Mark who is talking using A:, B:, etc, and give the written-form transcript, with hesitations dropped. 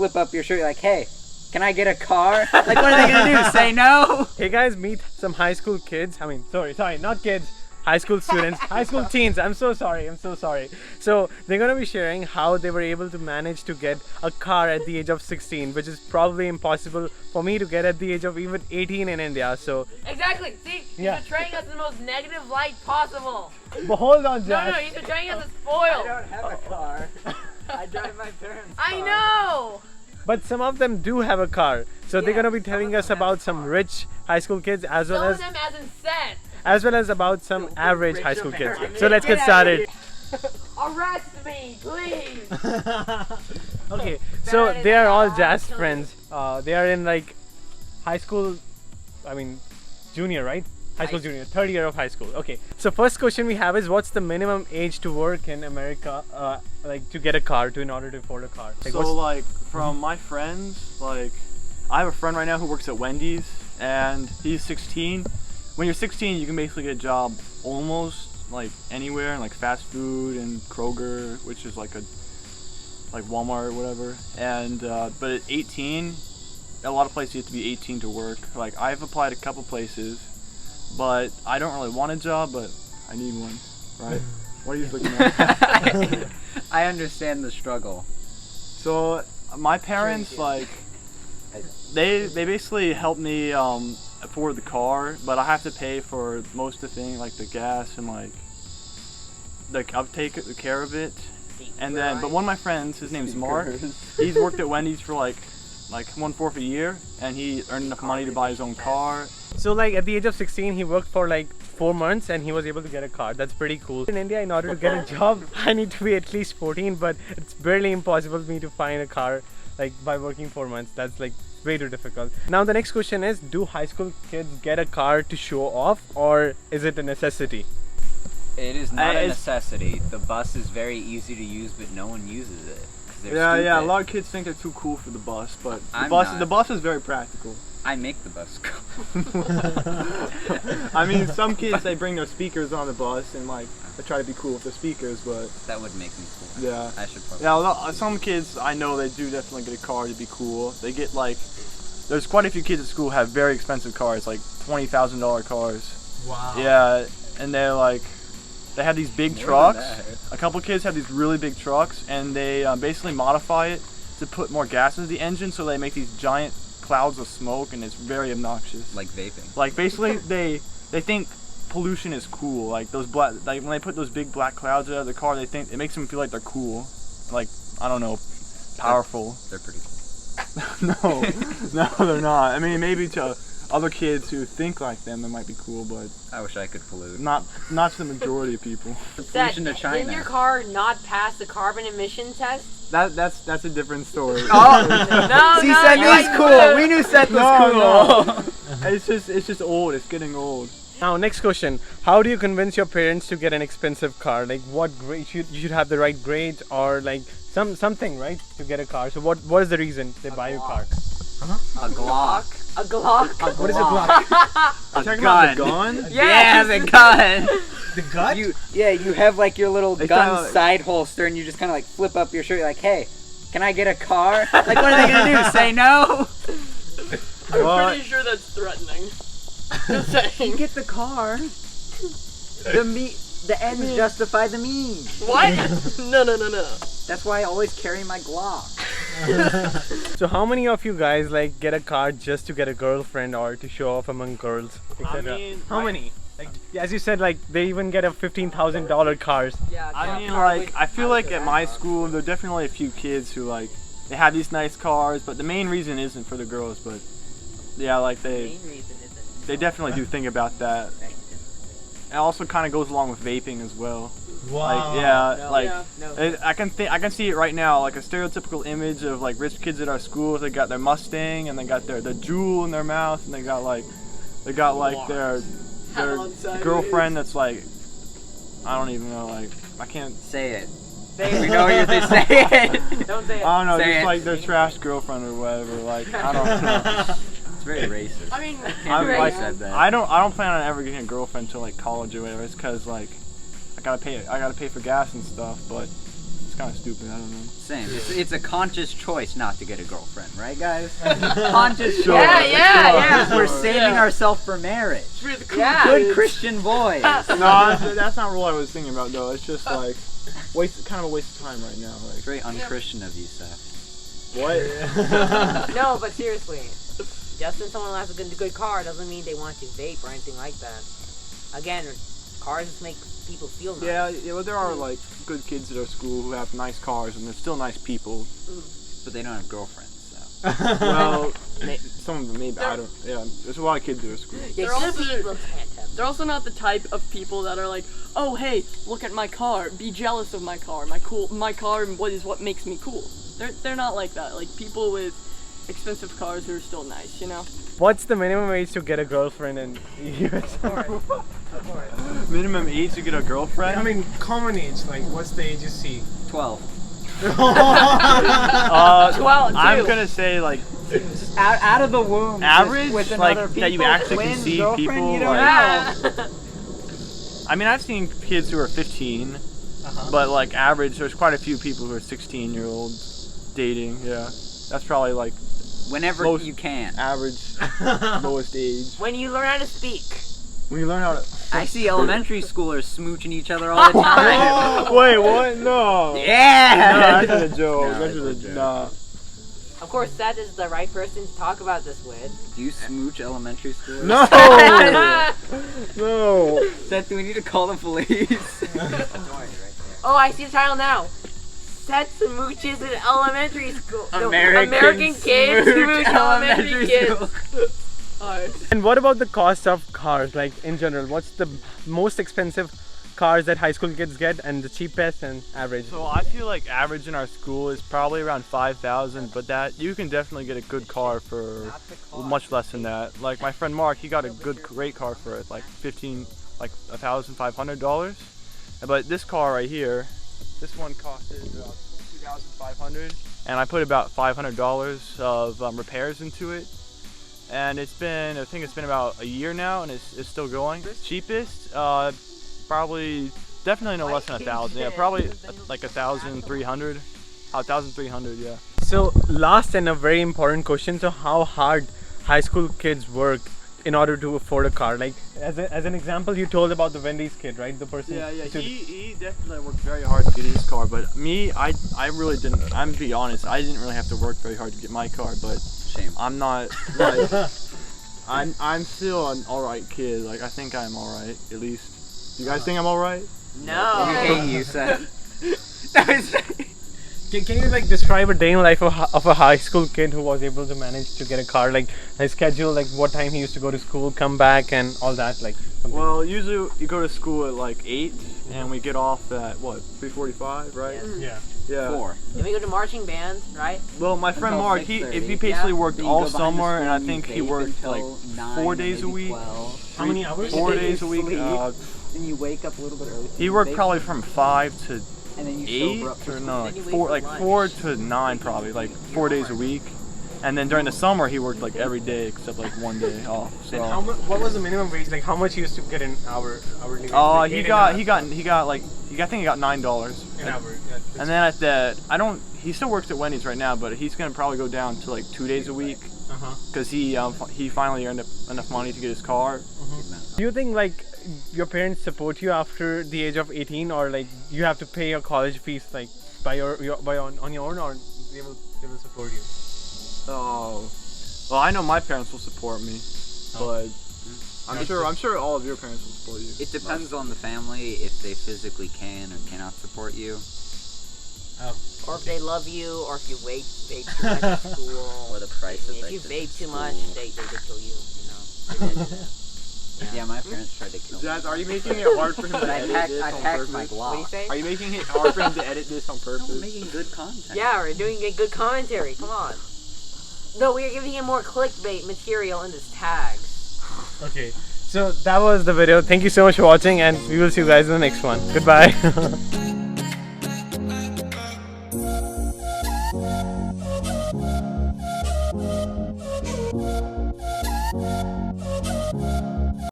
A: flip up your shirt. You're like, hey, can I get a car? Like, what are they gonna do? Say no?
B: Hey guys, meet some high school kids. I mean, sorry, not kids. High school students, high school teens. I'm so sorry. So they're gonna be sharing how they were able to manage to get a car at the age of 16, which is probably impossible for me to get at the age of even 18 in India. So
C: exactly. See, he's portraying us in the most negative light possible.
B: But hold on, Josh.
C: No, he's portraying us as spoiled.
A: I don't have a car. I drive my parents' car.
C: I know.
B: But some of them do have a car. So they're gonna be telling us about some rich high school kids as well as
C: them as in set.
B: as well as about some average high school kids. So let's get started.
C: Arrest me, please.
B: Okay, so they are all Jazz friends. They are in like high school, I mean junior, right? High school junior, third year of high school. Okay, so first question we have is, what's the minimum age to work in America, like to get a car, in order to afford a car? Like,
D: so like from my friends, like I have a friend right now who works at Wendy's and he's 16. When you're 16, you can basically get a job almost like anywhere, like fast food and Kroger, which is like Walmart or whatever. And but at 18, a lot of places you have to be 18 to work. Like I've applied a couple places, but I don't really want a job, but I need one, right? What are you looking at?
A: I understand the struggle.
D: So my parents, like, they basically helped me afford the car, but I have to pay for most of the thing, like the gas and like I'll take care of it. And then, but one of my friends, his name's Mark, he's worked at Wendy's for like 1/4 a year, and he earned enough money to buy his own car.
B: So like at the age of 16, he worked for like 4 months and he was able to get a car. That's pretty cool. In India, in order to get a job, I need to be at least 14, but it's barely impossible for me to find a car like by working 4 months. That's like way too difficult. Now the next question is, do high school kids get a car to show off, or is it a necessity?
A: It is not a necessity. The bus is very easy to use, but no one uses it.
D: Yeah, a lot of kids think they're too cool for the bus, but the bus is very practical.
A: I make the bus go.
D: I mean, some kids, they bring their speakers on the bus and like they try to be cool with their speakers, but
A: that would make me cool.
D: Yeah,
A: I should probably.
D: Yeah, some kids I know, they do definitely get a car to be cool. They get like, there's quite a few kids at school have very expensive cars, like $20,000 cars.
B: Wow.
D: Yeah, and they're like, they have these big trucks. A couple kids have these really big trucks, and they basically modify it to put more gas into the engine, so they make these giant clouds of smoke, and it's very obnoxious.
A: Like vaping.
D: Like basically, they think pollution is cool. Like those black, like when they put those big black clouds out of the car, they think it makes them feel like they're cool. Like, I don't know, powerful.
A: They're pretty cool.
D: No, they're not. I mean, maybe to other kids who think like them, they might be cool, but
A: I wish I could pollute.
D: Not to the majority of people.
A: Pollution to China.
C: Didn't your car not pass the carbon emission test?
D: That's a different story.
A: Oh
C: No,
A: see, Seth is cool. We knew Seth was cool.
D: No. It's just old. It's getting old.
B: Now next question, how do you convince your parents to get an expensive car? Like what grade you should have the right grades, or like something, right, to get a car? So what is the reason they buy you a car?
A: A Glock.
C: A Glock?
B: What is a Glock?
D: Are you talking about the gun?
A: Yeah, the gun.
B: The gun?
A: You have like your little
D: It's
A: gun
D: kinda
A: side holster, and you just kind of like flip up your shirt. You're like, hey, can I get a car? Like, what are they gonna do? Say no?
C: I'm pretty sure that's threatening. Just saying.
A: Get the car. The ends justify the means.
C: What? No.
A: That's why I always carry my Glock.
B: So how many of you guys like get a car just to get a girlfriend or to show off among girls, etc.?
D: I mean,
B: how many? Like, as you said, like they even get a $15,000 cars.
C: Yeah.
D: I mean, like, I feel like at my school, there are definitely a few kids who like, they have these nice cars, but the main reason isn't for the girls, but yeah, like they definitely do think about that. It also kind of goes along with vaping as well.
B: Wow.
D: Like, yeah, I can see it right now, like a stereotypical image of like rich kids at our school. They got their Mustang and they got their jewel in their mouth, and they got like their girlfriend that's like, I don't even know, like, I can't
A: say it. We know you're to say it.
C: Don't say it.
D: I don't know,
A: say
D: just
A: it.
D: like their trash girlfriend or whatever. Like, I don't know.
A: It's very racist.
C: I mean,
D: I
A: said that.
D: I don't plan on ever getting a girlfriend until like college or whatever. It's because like I gotta pay for gas and stuff, but it's kind of stupid. I don't know.
A: Same. It's a conscious choice not to get a girlfriend, right, guys? Conscious choice.
C: Yeah.
A: We're saving ourselves for marriage.
C: Yeah.
A: Good Christian boys.
D: No, that's not what I was thinking about though. It's just like kind of a waste of time right now. Like,
A: Very unchristian of you, Seth.
D: what?
E: No, but seriously, just because someone has a good car doesn't mean they want to vape or anything like that. Again, cars just make people feel nice.
D: Yeah, well, there are like good kids at our school who have nice cars, and they're still nice people.
A: But they don't have girlfriends, so.
D: Well, some of them maybe. I don't. Yeah, there's a lot of kids at our school.
E: Yeah,
C: They're
E: good
C: also-
E: people can't have.
C: They're also not the type of people that are like, oh hey, look at my car, be jealous of my car, my car what makes me cool. They're not like that. Like people with expensive cars who are still nice, you know.
B: What's the minimum age to get a girlfriend in US?
D: Minimum age to get a girlfriend.
B: I mean, common age. Like, what's the age you see?
A: 12.
C: 12
D: I'm
C: too.
D: gonna say like
A: Out of the womb.
D: average,
A: with
D: like
A: another
D: that you
A: people,
D: actually can
A: twins,
D: see
A: girlfriend,
D: people.
A: you don't
D: Like,
A: know.
D: I mean, I've seen kids who are 15, but like average, there's quite a few people who are 16-year-olds dating. Yeah, that's probably like
A: Whenever
D: most
A: you can.
D: average, lowest age.
E: When you learn how to speak.
D: When you learn how to.
A: I see elementary schoolers smooching each other all the time.
D: Wait, what? No.
A: Yeah!
D: No, that's a joke.
A: No,
D: That's
A: it's
D: a
A: a joke.
D: nah.
E: Of course, Seth is the right person to talk about this with.
A: Do you smooch elementary schoolers?
D: No. No.
A: Seth, do we need to call the police?
E: Oh, I see the title now. Seth smooches in elementary school. No,
A: American
E: kids smooch elementary kids.
B: And what about the cost of cars? Like in general, what's the most expensive cars that high school kids get, and the cheapest and average?
D: So I feel like average in our school is probably around 5,000, but that you can definitely get a good car for much less than that. Like my friend Mark, he got a great car for it, like $1,500. But this car right here, this one costed about $2,500, and I put about $500 of repairs into it. And I think it's been about a year now, and it's still going. Cheapest, probably, definitely no less than 1,000. Yeah, probably like 1,300. 1,300, yeah.
B: So last and a very important question. So how hard high school kids work in order to afford a car? Like as an example, you told about the Wendy's kid, right? The person.
D: Yeah. He definitely worked very hard to get his car, but me, I really didn't. I'm to be honest, I didn't really have to work very hard to get my car, but
A: Shame.
D: I'm not like I'm still an alright kid. Like I think I'm alright, at least. You guys think I'm alright?
E: No.
A: I hate you, Seth.
B: Can you like describe a day in life of a high school kid who was able to manage to get a car? Like his schedule, like what time he used to go to school, come back, and all that. Like. Something.
D: Well, usually you go to school at like 8, and we get off at what 3:45, right?
B: Yeah.
D: Yeah.
A: 4.
E: Then we go to marching band, right?
D: Well, my friend
A: Until
D: Mark, he
A: 6:30.
D: basically worked
A: Then you
D: all
A: go behind the
D: summer, and I
A: school,
D: think
A: you
D: he
A: vape
D: worked like
A: until 9
D: 4
A: or
D: days a
A: maybe
D: week.
A: 12.
B: How many hours?
D: 4
A: Then you
D: days a week.
A: sleep. Then you wake up a little bit early.
D: He worked probably from 5 to
A: and then you
D: 8
A: sober up for
D: or
A: school.
D: no,
E: Then you wait
D: 4
E: for
D: like
E: lunch.
D: 4 to 9 probably, like 4 days a week. And then during the summer he worked like every day except like 1 day off. So.
B: And what was the minimum wage? Like how much he used to get an hourly wage?
D: Oh,
B: Like
D: he
B: 8
D: got
B: and a
D: like I think he got $9.
B: half an hour. Yeah,
D: And then at that, he still works at Wendy's right now, but he's gonna probably go down to like 2 days a week because he finally earned enough money to get his car.
B: Do you think like your parents support you after the age of 18, or like you have to pay your college fees like on your own, or they will support you?
D: Oh, well, I know my parents will support me, but I'm sure all of your parents will support you.
A: It depends on the family if they physically can or cannot support you.
E: Or if they love you, or if you vape too much at school.
A: Or the price of
E: If you
A: like,
E: vape too
A: school.
E: much, they could kill you. You know.
A: Yeah, my parents tried to kill me.
D: Zaz, are you making it hard for him
A: But
D: to
A: I
D: edit
A: packed
D: this on
A: my
D: purpose?
E: What do you
A: Glock.
E: say?
D: Are you making it hard for him to edit this on
A: I'm
D: purpose?
A: making good content.
E: Yeah, we're doing a good commentary. Come on. No, we are giving him more clickbait material in this tags.
B: Okay. So that was the video. Thank you so much for watching, and we will see you guys in the next one. Goodbye.